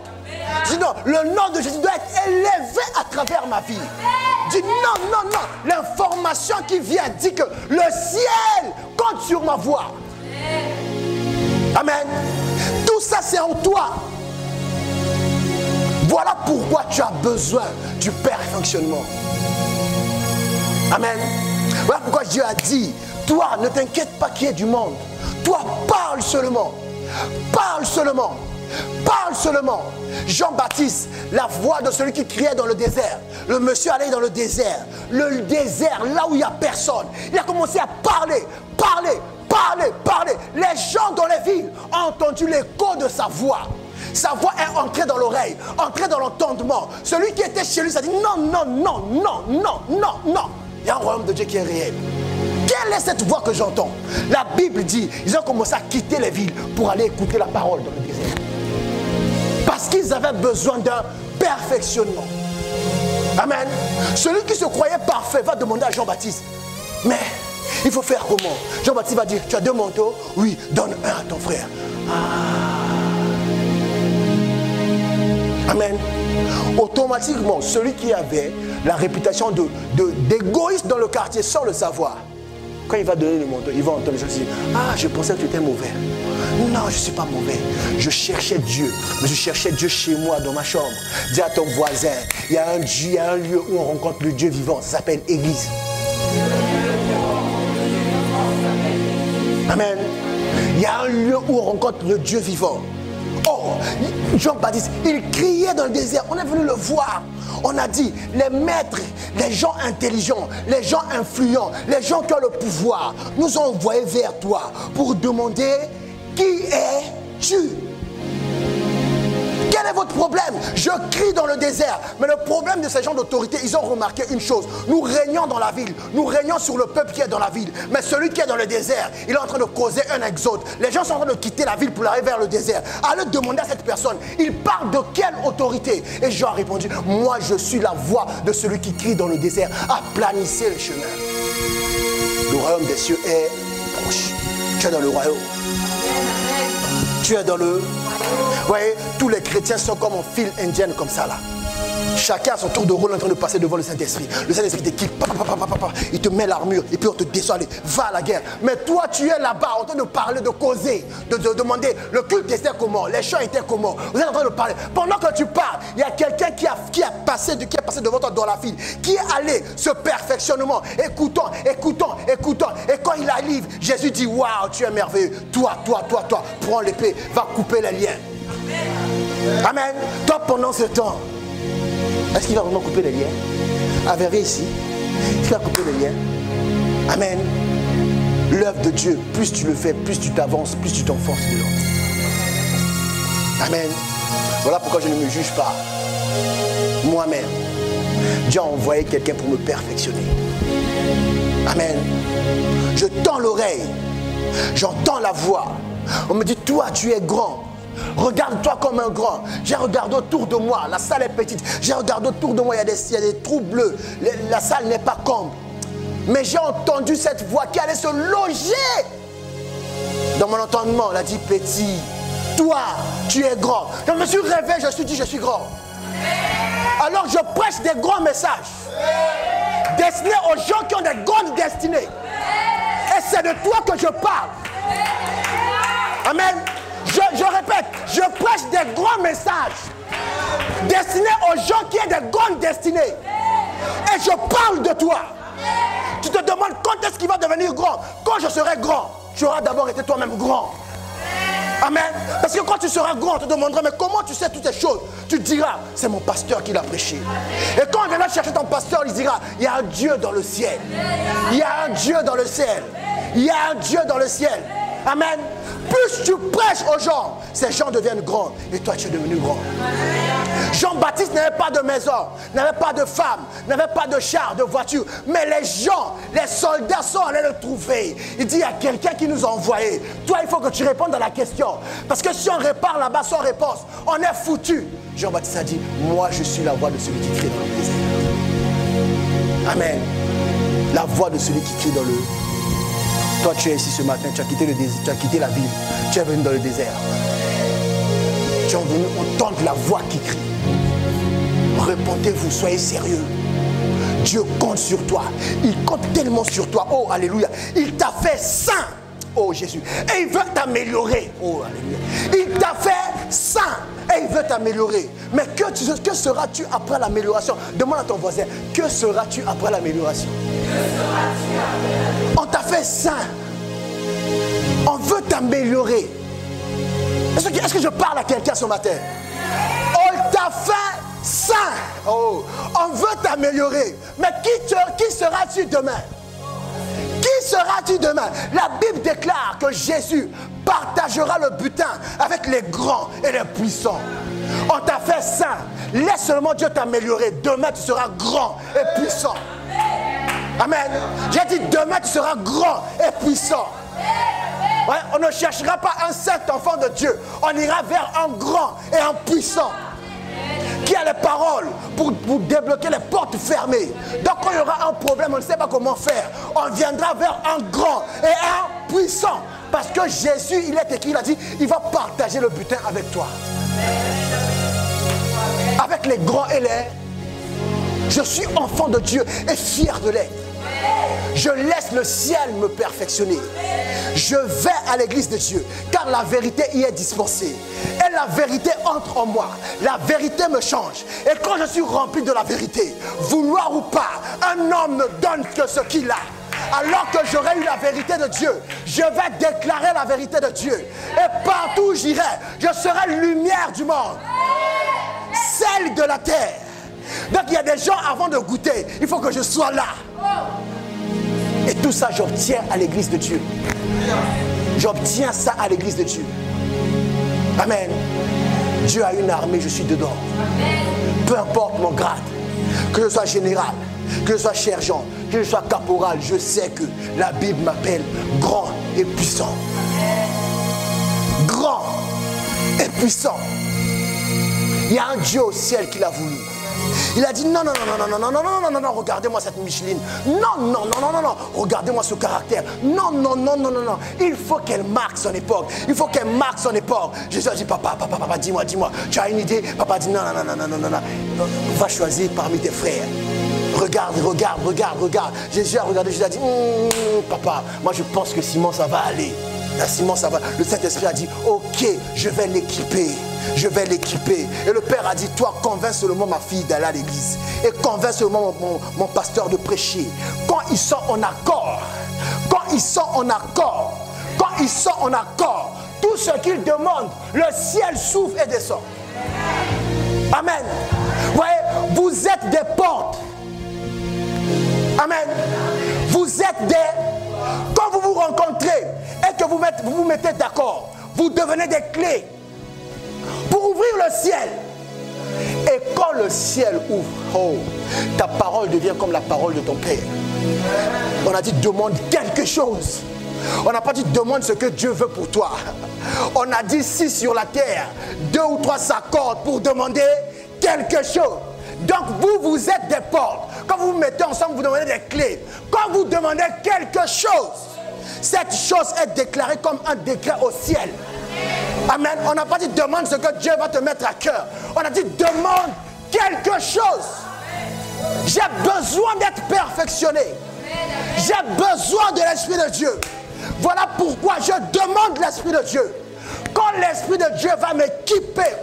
Sinon, le nom de Jésus doit être élevé à travers ma vie. Dis non, non, non. L'information qui vient dit que le ciel compte sur ma voix. Amen. Tout ça, c'est en toi. Voilà pourquoi tu as besoin du perfectionnement. Amen. Voilà pourquoi Dieu a dit, toi, ne t'inquiète pas qu'il y ait du monde. Toi, parle seulement. Parle seulement. Parle seulement. Jean-Baptiste, la voix de celui qui criait dans le désert. Le monsieur allait dans le désert. Le désert, là où il n'y a personne. Il a commencé à parler, parler, parler, parler. Les gens dans les villes ont entendu l'écho de sa voix. Sa voix est entrée dans l'oreille, entrée dans l'entendement. Celui qui était chez lui s'est dit non, non, non, non, non, non, non. Il y a un royaume de Dieu qui est réel. Quelle est cette voix que j'entends? La Bible dit, ils ont commencé à quitter les villes pour aller écouter la parole dans le désert. Parce qu'ils avaient besoin d'un perfectionnement. Amen. Celui qui se croyait parfait va demander à Jean-Baptiste, mais il faut faire comment? Jean-Baptiste va dire, tu as 2 manteaux? Oui, donne un à ton frère. Amen. Automatiquement, celui qui avait la réputation d'égoïste dans le quartier sans le savoir, quand il va donner le manteau, il va entendre les gens dire, ah, je pensais que tu étais mauvais. Non, je ne suis pas mauvais. Je cherchais Dieu. Mais je cherchais Dieu chez moi, dans ma chambre. Dis à ton voisin, il y a un Dieu, il y a un lieu où on rencontre le Dieu vivant. Ça s'appelle Église. Amen. Il y a un lieu où on rencontre le Dieu vivant. Oh, Jean-Baptiste, il criait dans le désert. On est venu le voir. On a dit, les maîtres, les gens intelligents, les gens influents, les gens qui ont le pouvoir, nous ont envoyés vers toi pour demander qui es-tu? Quel est votre problème? Je crie dans le désert. Mais le problème de ces gens d'autorité, ils ont remarqué une chose. Nous régnons dans la ville. Nous régnons sur le peuple qui est dans la ville. Mais celui qui est dans le désert, il est en train de causer un exode. Les gens sont en train de quitter la ville pour aller vers le désert. Allez demander à cette personne, il parle de quelle autorité? Et Jean a répondu, moi je suis la voix de celui qui crie dans le désert. Aplanissez le chemin. Le royaume des cieux est proche. Tu es dans le royaume. Tu es dans le... Vous voyez, tous les chrétiens sont comme en file indienne comme ça là. Chacun à son tour de rôle en train de passer devant le Saint-Esprit. Le Saint-Esprit t'équipe, il te met l'armure et puis on te descend, allez, va à la guerre. Mais toi tu es là-bas en train de parler, de causer, de demander le culte était comment, les chants étaient comment. Vous êtes en train de parler. Pendant que tu parles, il y a quelqu'un qui est passé devant toi dans la file, qui est allé ce perfectionnement, écoutant. Et quand il arrive, Jésus dit, waouh, tu es merveilleux. Toi, prends l'épée, va couper les liens. Amen. Toi pendant ce temps, est-ce qu'il va vraiment couper les liens? Avérez ici. Est-ce qu'il va couper les liens? Amen. L'œuvre de Dieu, plus tu le fais, plus tu t'avances, plus tu t'enfonces dedans. Amen. Voilà pourquoi je ne me juge pas moi-même. Dieu a envoyé quelqu'un pour me perfectionner. Amen. Je tends l'oreille. J'entends la voix. On me dit, toi, tu es grand. Regarde-toi comme un grand. J'ai regardé autour de moi. La salle est petite. J'ai regardé autour de moi. Il y a des trous bleus. La salle n'est pas comble. Mais j'ai entendu cette voix qui allait se loger dans mon entendement. Elle a dit, petit, toi, tu es grand. Je me suis réveillé. Je me suis dit, je suis grand. Alors je prêche des grands messages destinés aux gens qui ont des grandes destinées. Et c'est de toi que je parle. Amen. Je répète, je prêche des grands messages destinés aux gens qui ont des grandes destinées. Et je parle de toi. Tu te demandes quand est-ce qu'il va devenir grand. Quand je serai grand, tu auras d'abord été toi-même grand. Amen. Parce que quand tu seras grand, on te demandera, mais comment tu sais toutes ces choses? Tu diras, c'est mon pasteur qui l'a prêché. Et quand on viendra chercher ton pasteur, il dira, il y a un Dieu dans le ciel. Il y a un Dieu dans le ciel. Il y a un Dieu dans le ciel. Amen. Plus tu prêches aux gens, ces gens deviennent grands. Et toi, tu es devenu grand. Jean-Baptiste n'avait pas de maison, n'avait pas de femme, n'avait pas de char, de voiture. Mais les gens, les soldats sont allés le trouver. Il dit, il y a quelqu'un qui nous a envoyés. Toi, il faut que tu répondes à la question. Parce que si on répare là-bas sans réponse, on est foutu. Jean-Baptiste a dit, moi, je suis la voix de celui qui crie dans le désert. Amen. La voix de celui qui crie dans le... Toi, tu es ici ce matin, tu as quitté le désert, tu as quitté la ville, tu es venu dans le désert. Tu es venu entendre la voix qui crie. Répondez-vous, soyez sérieux. Dieu compte sur toi. Il compte tellement sur toi. Oh, alléluia. Il t'a fait saint. Oh, Jésus. Et il veut t'améliorer. Oh, alléluia. Il t'a fait saint. Et il veut t'améliorer. Mais que seras-tu après l'amélioration? Demande à ton voisin, que seras-tu après l'amélioration? On t'a fait saint. On veut t'améliorer. Est-ce que je parle à quelqu'un ce matin? On t'a fait saint. Oh, on veut t'améliorer. Mais qui seras-tu demain? Qui seras-tu demain? La Bible déclare que Jésus partagera le butin avec les grands et les puissants. On t'a fait saint. Laisse seulement Dieu t'améliorer. Demain, tu seras grand et puissant. Amen. J'ai dit demain, tu seras grand et puissant. Ouais, on ne cherchera pas un simple enfant de Dieu. On ira vers un grand et un puissant qui a les paroles pour débloquer les portes fermées. Donc quand il y aura un problème, on ne sait pas comment faire. On viendra vers un grand et un puissant. Parce que Jésus, il est écrit, il a dit, il va partager le butin avec toi. Avec les grands et les... Je suis enfant de Dieu et fier de l'être. Je laisse le ciel me perfectionner. Je vais à l'église de Dieu, car la vérité y est dispensée. Et la vérité entre en moi. La vérité me change. Et quand je suis rempli de la vérité, vouloir ou pas, un homme ne donne que ce qu'il a. Alors que j'aurai eu la vérité de Dieu, je vais déclarer la vérité de Dieu. Et partout où j'irai, je serai lumière du monde. Celle de la terre. Donc il y a des gens, avant de goûter, il faut que je sois là. Et tout ça, j'obtiens à l'église de Dieu. J'obtiens ça à l'église de Dieu. Amen. Dieu a une armée, je suis dedans. Peu importe mon grade, que je sois général, que je sois sergent, que je sois caporal, je sais que la Bible m'appelle grand et puissant. Grand et puissant. Il y a un Dieu au ciel qui l'a voulu. Il a dit non, non, non, non, non, non, non, non, non, non, non, regardez-moi cette Micheline. Non, non, non, non, non, non, regardez-moi ce caractère. Non, non, non, non, non, non. Il faut qu'elle marque son époque. Il faut qu'elle marque son époque. Jésus a dit, papa, dis-moi, tu as une idée? Papa dit, non, non, non, non, non, non, non. Va choisir parmi tes frères. Regarde. Jésus a regardé, Jésus a dit, papa, moi je pense que Simon, ça va aller. Simon, ça va. Le Saint-Esprit a dit, ok, je vais l'équiper. Et le Père a dit, toi, convainc seulement ma fille d'aller à l'église. Et convainc seulement mon pasteur de prêcher. Quand ils sont en accord, tout ce qu'ils demandent, le ciel s'ouvre et descend. Amen. Vous voyez, vous êtes des portes. Amen. Vous êtes des... Quand vous vous rencontrez et que vous vous mettez d'accord, vous devenez des clés pour ouvrir le ciel. Et quand le ciel ouvre, oh, ta parole devient comme la parole de ton Père. On a dit demande quelque chose. On n'a pas dit demande ce que Dieu veut pour toi. On a dit si sur la terre 2 ou 3 s'accordent pour demander quelque chose. Donc vous êtes des portes. Quand vous vous mettez ensemble, vous demandez des clés. Quand vous demandez quelque chose, cette chose est déclarée comme un décret au ciel. Amen. On n'a pas dit demande ce que Dieu va te mettre à cœur. On a dit demande quelque chose. J'ai besoin d'être perfectionné. J'ai besoin de l'Esprit de Dieu. Voilà pourquoi je demande l'Esprit de Dieu. Quand l'Esprit de Dieu va m'équiper,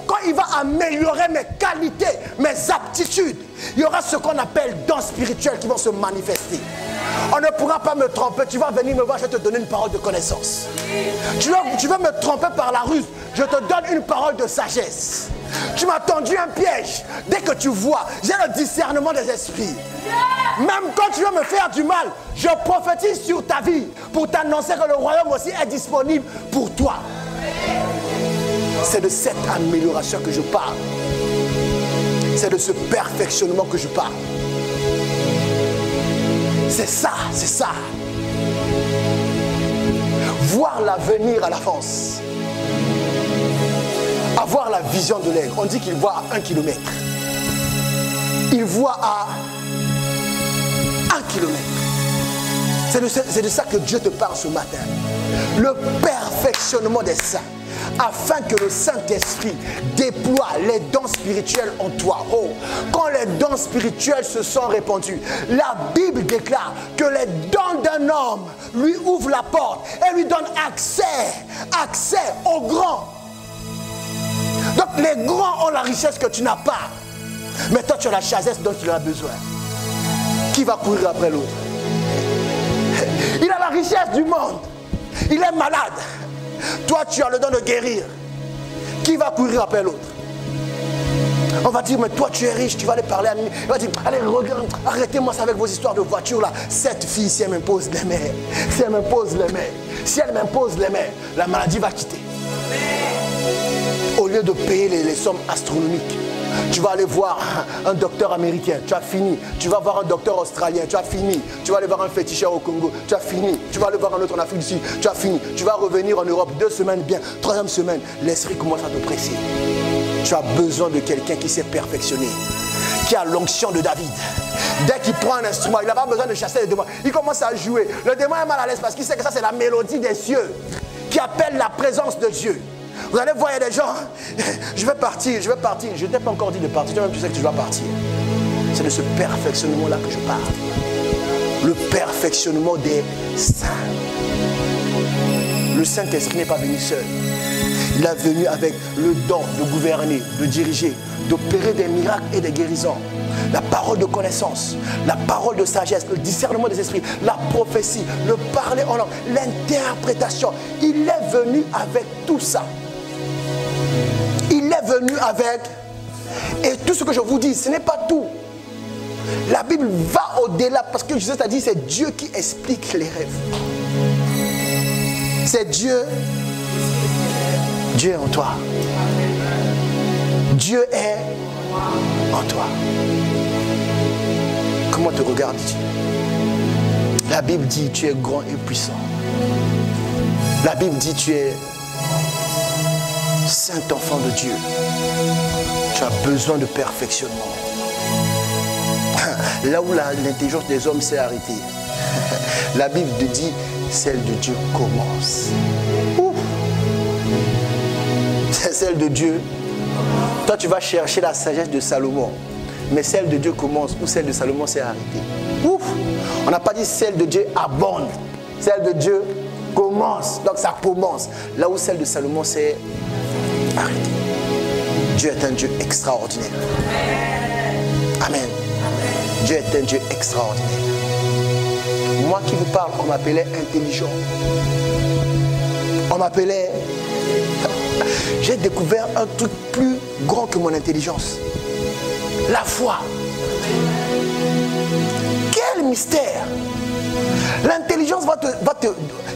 quand il va améliorer mes qualités, mes aptitudes, il y aura ce qu'on appelle dons spirituels qui vont se manifester. On ne pourra pas me tromper. Tu vas venir me voir, je vais te donner une parole de connaissance. Tu veux me tromper par la ruse, je te donne une parole de sagesse. Tu m'as tendu un piège. Dès que tu vois, j'ai le discernement des esprits. Même quand tu veux me faire du mal, je prophétise sur ta vie pour t'annoncer que le royaume aussi est disponible pour toi. C'est de cette amélioration que je parle. C'est de ce perfectionnement que je parle. C'est ça, c'est ça. Voir l'avenir à l'avance. Avoir la vision de l'aigle. On dit qu'il voit à 1 kilomètre. Il voit à 1 kilomètre. C'est de ça que Dieu te parle ce matin. Le perfectionnement des saints. Afin que le Saint-Esprit déploie les dons spirituels en toi. Quand les dons spirituels se sont répandus, la Bible déclare que les dons d'un homme lui ouvrent la porte et lui donnent accès aux grands. Donc les grands ont la richesse que tu n'as pas. Mais toi tu as la sagesse dont tu as besoin. Qui va courir après l'autre? Il a la richesse du monde. Il est malade. Toi, tu as le don de guérir. Qui va courir après l'autre? On va dire, mais toi, tu es riche, tu vas aller parler à lui. Il va dire, allez, regarde, arrêtez-moi avec vos histoires de voiture là. Cette fille, si elle m'impose les mains, si elle m'impose les mains, la maladie va quitter. Au lieu de payer les sommes astronomiques, tu vas aller voir un docteur américain, tu as fini. Tu vas voir un docteur australien, tu as fini. Tu vas aller voir un féticheur au Congo, tu as fini. Tu vas aller voir un autre en Afrique du Sud, tu as fini. Tu vas revenir en Europe 2 semaines bien, 3e semaine, l'esprit commence à te presser. Tu as besoin de quelqu'un qui s'est perfectionné, qui a l'onction de David. Dès qu'il prend un instrument, il n'a pas besoin de chasser les démons. Il commence à jouer. Le démon est mal à l'aise parce qu'il sait que ça c'est la mélodie des cieux qui appelle la présence de Dieu. Vous allez voir, il y a des gens, je vais partir. Je ne t'ai pas encore dit de partir, toi-même tu sais que tu dois partir. C'est de ce perfectionnement-là que je parle. Le perfectionnement des saints. Le Saint-Esprit n'est pas venu seul. Il est venu avec le don de gouverner, de diriger, d'opérer des miracles et des guérisons. La parole de connaissance, la parole de sagesse, le discernement des esprits, la prophétie, le parler en langue, l'interprétation. Il est venu avec tout ça. Il est venu avec, et tout ce que je vous dis, ce n'est pas tout. La Bible va au-delà parce que Jésus a dit c'est Dieu qui explique les rêves. C'est Dieu. Dieu est en toi. Dieu est en toi. Comment te regarde-t-il? La Bible dit tu es grand et puissant. La Bible dit tu es saint enfant de Dieu. Tu as besoin de perfectionnement. Là où l'intelligence des hommes s'est arrêtée, la Bible te dit celle de Dieu commence. C'est celle de Dieu. Toi tu vas chercher la sagesse de Salomon, mais celle de Dieu commence où celle de Salomon s'est arrêtée. On n'a pas dit celle de Dieu abonde, celle de Dieu commence. Donc ça commence là où celle de Salomon s'est arrêtée. Dieu est un Dieu extraordinaire. Amen. Dieu est un Dieu extraordinaire. Moi qui vous parle, on m'appelait intelligent. On m'appelait... J'ai découvert un truc plus grand que mon intelligence. La foi. Quel mystère! L'intelligence va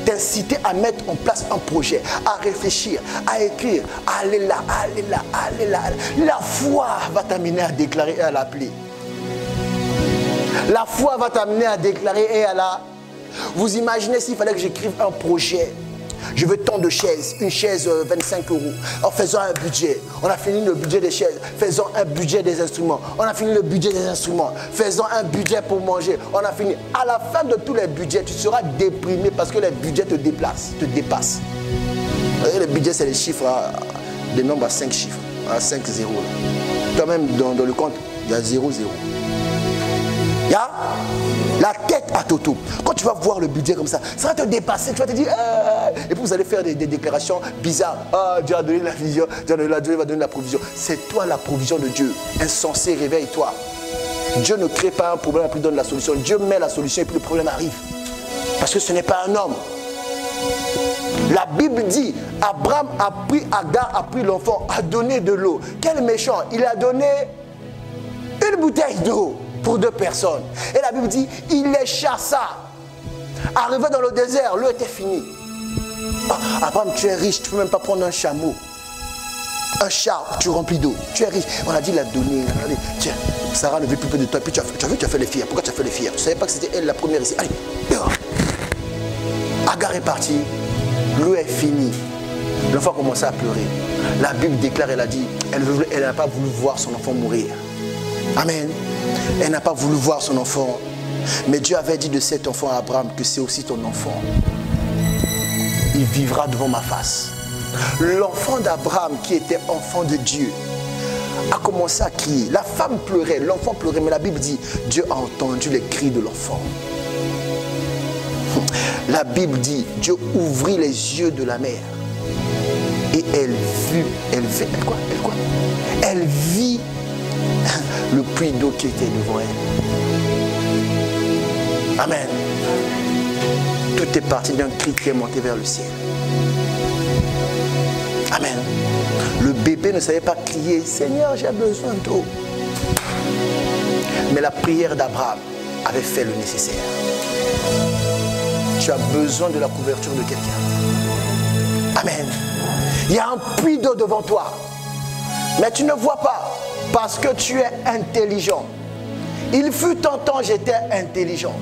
t'inciter à mettre en place un projet, à réfléchir, à écrire, à aller là, aller là, aller là. La foi va t'amener à déclarer et à l'appeler. La foi va t'amener à déclarer et à la... Vous imaginez s'il fallait que j'écrive un projet. Je veux tant de chaises, une chaise 25 €. En faisant un budget, on a fini le budget des chaises, faisons un budget des instruments. On a fini le budget des instruments, faisons un budget pour manger. On a fini. À la fin de tous les budgets, tu seras déprimé parce que les budgets te dépassent. Les budgets, c'est les chiffres, des nombres à 5 chiffres, à 5 zéros. Toi-même, dans le compte, il y a 0, 0. Il y a la tête à Toto. Quand tu vas voir le budget comme ça va te dépasser. Tu vas te dire, et puis vous allez faire des déclarations bizarres. Dieu a donné la vision, Dieu va donner la provision. C'est toi la provision de Dieu. Insensé, réveille-toi. Dieu ne crée pas un problème et puis donne la solution. Dieu met la solution et puis le problème arrive. Parce que ce n'est pas un homme. La Bible dit, Abraham a pris Agar, a pris l'enfant, a donné de l'eau. Quel méchant! Il a donné une bouteille d'eau pour 2 personnes. Et la Bible dit, il les chassa. Arrivé dans le désert, l'eau était finie. Abraham, tu es riche, tu ne peux même pas prendre un chameau. Un char, tu remplis d'eau. Tu es riche. On a dit, il a donné. Tiens, Sarah ne veut plus de toi. Et puis tu as fait les filles. Pourquoi tu as fait les filles? Tu ne savais pas que c'était elle la première ici. Allez, dehors. Agar est partie. L'eau est finie. L'enfant a commencé à pleurer. La Bible déclare, elle a dit, elle n'a pas voulu voir son enfant mourir. Amen. Elle n'a pas voulu voir son enfant. Mais Dieu avait dit de cet enfant à Abraham que c'est aussi ton enfant. Il vivra devant ma face. L'enfant d'Abraham qui était enfant de Dieu a commencé à crier. La femme pleurait, l'enfant pleurait, mais la Bible dit, Dieu a entendu les cris de l'enfant. La Bible dit, Dieu ouvrit les yeux de la mère et elle vit le puits d'eau qui était devant elle. Amen. Tout est parti d'un cri qui est monté vers le ciel. Amen. Le bébé ne savait pas crier, Seigneur, j'ai besoin d'eau. Mais la prière d'Abraham avait fait le nécessaire. Tu as besoin de la couverture de quelqu'un. Amen. Il y a un puits d'eau devant toi. Mais tu ne vois pas parce que tu es intelligent. Il fut un temps, j'étais intelligent.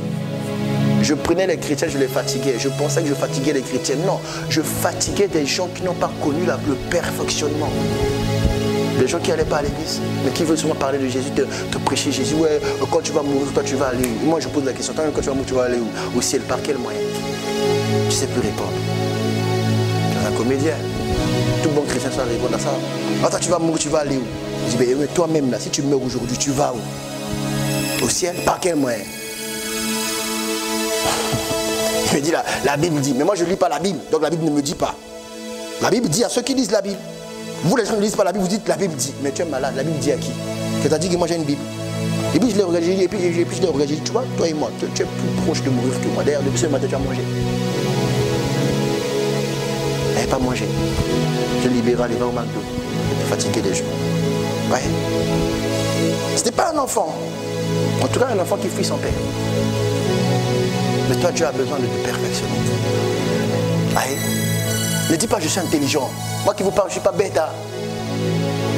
Je prenais les chrétiens, je les fatiguais. Je pensais que je fatiguais les chrétiens. Non, je fatiguais des gens qui n'ont pas connu le perfectionnement. Des gens qui n'allaient pas à l'église, mais qui veulent souvent parler de Jésus, te prêcher Jésus. Ouais, quand tu vas mourir, toi tu vas aller où? Moi je pose la question, quand tu vas mourir, tu vas aller où? Au ciel, par quel moyen? Tu ne sais plus répondre. Tu es un comédien. Tout bon chrétien ça répond à ça. Quand toi tu vas mourir, tu vas aller où? Je dis, mais toi-même là, si tu meurs aujourd'hui, tu vas où? Au ciel, par quel moyen? Il me dit, la Bible dit, mais moi je ne lis pas la Bible, donc la Bible ne me dit pas. La Bible dit à ceux qui lisent la Bible. Vous les gens ne lisent pas la Bible, vous dites la Bible dit. Mais tu es malade, la Bible dit à qui? Que tu as dit que moi j'ai une Bible. Et puis je l'ai regardé, et puis je l'ai regardé, tu vois, toi et moi, tu es plus proche de mourir que moi. D'ailleurs, depuis ce matin, tu as mangé. Elle n'a pas mangé. Je libéral, il va au McDo. Il est fatigué des gens. Ouais. Ce n'est pas un enfant. En tout cas, un enfant qui fuit son père. Mais toi, tu as besoin de te perfectionner. Ouais. Ne dis pas je suis intelligent. Moi qui vous parle, je ne suis pas bête. Hein?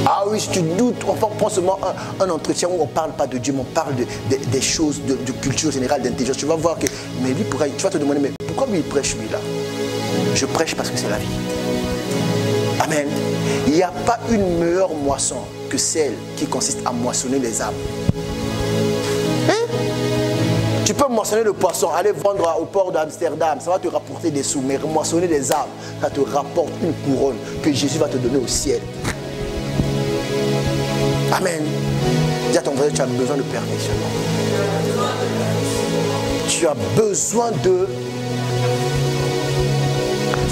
Ah oui, si tu doutes, on prend seulement un entretien où on ne parle pas de Dieu, mais on parle des choses de culture générale, d'intelligence. Tu vas voir que, mais lui, tu vas te demander, mais pourquoi lui il prêche lui là? Je prêche parce que c'est la vie. Amen. Il n'y a pas une meilleure moisson que celle qui consiste à moissonner les âmes. Tu peux moissonner le poisson, aller vendre au port d'Amsterdam, ça va te rapporter des sous, mais moissonner les âmes, ça te rapporte une couronne que Jésus va te donner au ciel. Amen. Dis à ton voisin, tu as besoin de perfectionnement. Tu as besoin de...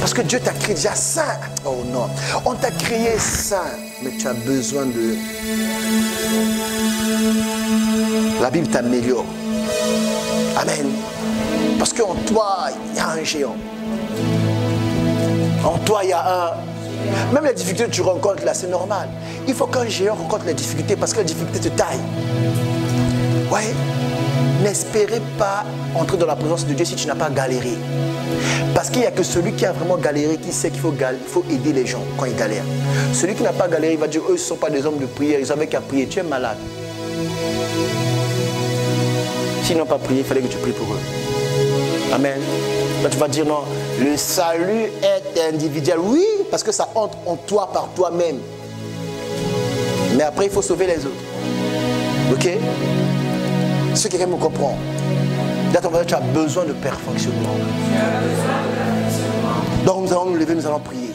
Parce que Dieu t'a créé déjà saint. Oh non, on t'a créé saint, mais tu as besoin de... La Bible t'améliore. Amen. Parce qu'en toi, il y a un géant. En toi, il y a un... Même les difficultés que tu rencontres là, c'est normal. Il faut qu'un géant rencontre les difficultés parce que les difficultés te taillent. Ouais. N'espérez pas entrer dans la présence de Dieu si tu n'as pas galéré. Parce qu'il n'y a que celui qui a vraiment galéré qui sait qu'il faut aider les gens quand ils galèrent. Celui qui n'a pas galéré, il va dire, eux, ce ne sont pas des hommes de prière, ils n'avaient qu'à prier. Tu es malade. S'ils n'ont pas prié, il fallait que tu pries pour eux. Amen. Là, tu vas dire non, le salut est individuel. Oui, parce que ça entre en toi par toi-même. Mais après, il faut sauver les autres. Ok? Ceux qui me comprennent. Là, tu as besoin de perfectionnement. Donc, nous allons nous lever, nous allons prier.